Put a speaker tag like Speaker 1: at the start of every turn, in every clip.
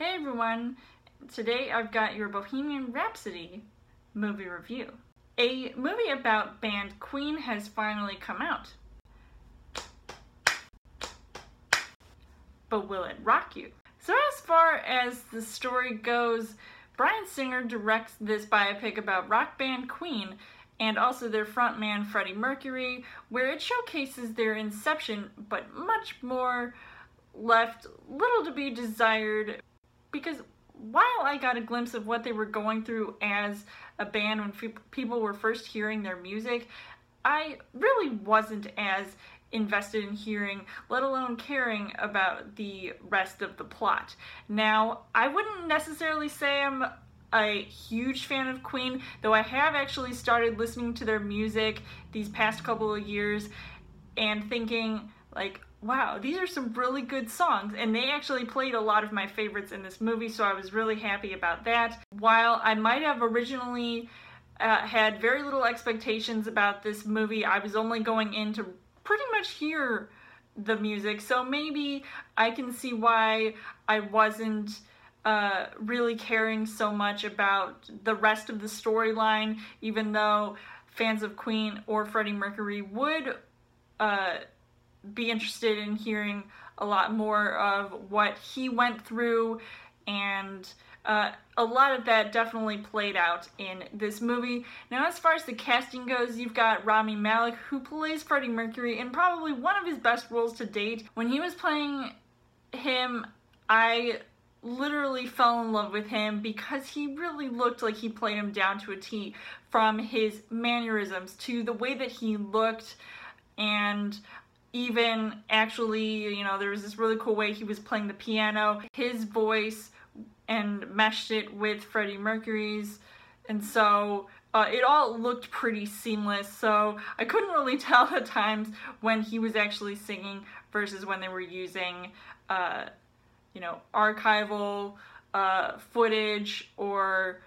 Speaker 1: Hey everyone! Today I've got your Bohemian Rhapsody movie review. A movie about band Queen has finally come out. But will it rock you? So as far as the story goes, Bryan Singer directs this biopic about rock band Queen and also their frontman Freddie Mercury, where it showcases their inception, but much more left little to be desired, because while I got a glimpse of what they were going through as a band when people were first hearing their music, I really wasn't as invested in hearing, let alone caring about the rest of the plot. Now, I wouldn't necessarily say I'm a huge fan of Queen, though I have actually started listening to their music these past couple of years and thinking, like, wow, these are some really good songs, and they actually played a lot of my favorites in this movie, so I was really happy about that. While I might have originally had very little expectations about this movie, I was only going in to pretty much hear the music, so maybe I can see why I wasn't really caring so much about the rest of the storyline, even though fans of Queen or Freddie Mercury would be interested in hearing a lot more of what he went through, and a lot of that definitely played out in this movie. Now, as far as the casting goes, you've got Rami Malek, who plays Freddie Mercury in probably one of his best roles to date. When he was playing him, I literally fell in love with him because he really looked like he played him down to a T, from his mannerisms to the way that he looked, and even actually, there was this really cool way he was playing the piano, his voice, and meshed it with Freddie Mercury's, and so it all looked pretty seamless, so I couldn't really tell at times when he was actually singing versus when they were using, archival footage or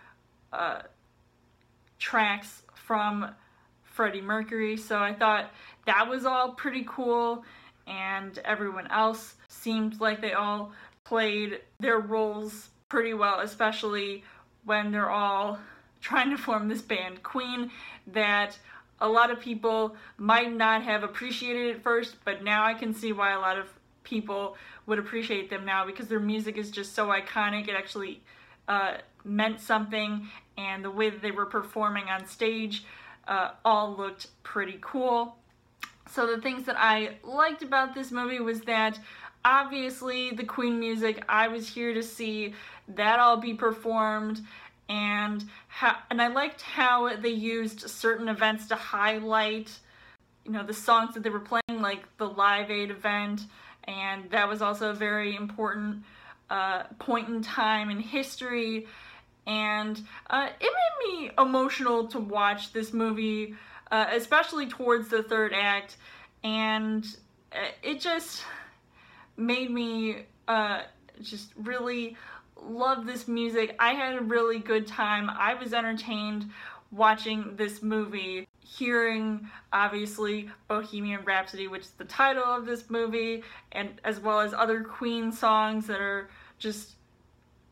Speaker 1: tracks from Freddie Mercury. So I thought that was all pretty cool, and everyone else seemed like they all played their roles pretty well, especially when they're all trying to form this band Queen that a lot of people might not have appreciated at first, but now I can see why a lot of people would appreciate them now, because their music is just so iconic. It actually meant something, and the way that they were performing on stage all looked pretty cool. So the things that I liked about this movie was that obviously the Queen music, I was here to see that all be performed, and I liked how they used certain events to highlight, the songs that they were playing, like the Live Aid event, and that was also a very important point in time in history, and it made me emotional to watch this movie, especially towards the third act, and it just made me just really love this music. I had a really good time. I was entertained watching this movie, hearing obviously Bohemian Rhapsody, which is the title of this movie, and as well as other Queen songs that are just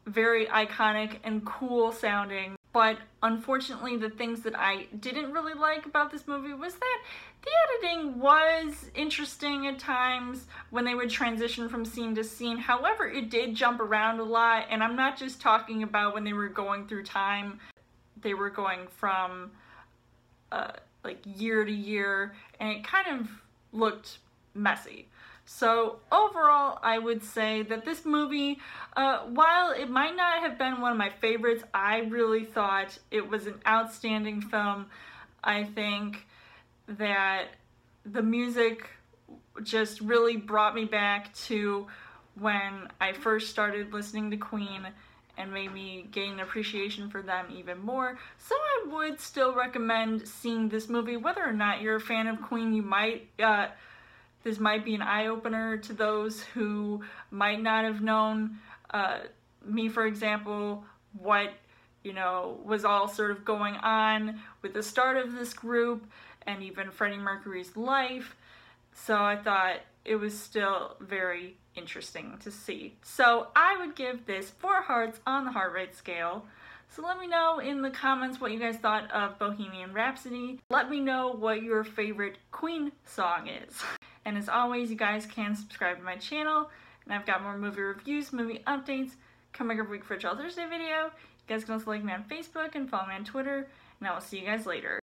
Speaker 1: very iconic and cool sounding. But unfortunately, the things that I didn't really like about this movie was that the editing was interesting at times when they would transition from scene to scene. However, it did jump around a lot, and I'm not just talking about when they were going through time. They were going from like year to year, and it kind of looked messy. So overall, I would say that this movie, while it might not have been one of my favorites, I really thought it was an outstanding film. I think that the music just really brought me back to when I first started listening to Queen, and made me gain an appreciation for them even more. So I would still recommend seeing this movie. Whether or not you're a fan of Queen, you might this might be an eye-opener to those who might not have known me, for example, what was all sort of going on with the start of this group, and even Freddie Mercury's life. So I thought it was still very interesting to see. So I would give this 4 hearts on the heart rate scale. So let me know in the comments what you guys thought of Bohemian Rhapsody. Let me know what your favorite Queen song is. And as always, you guys can subscribe to my channel, and I've got more movie reviews, movie updates coming every week for a Chill Thursday video. You guys can also like me on Facebook and follow me on Twitter, and I will see you guys later.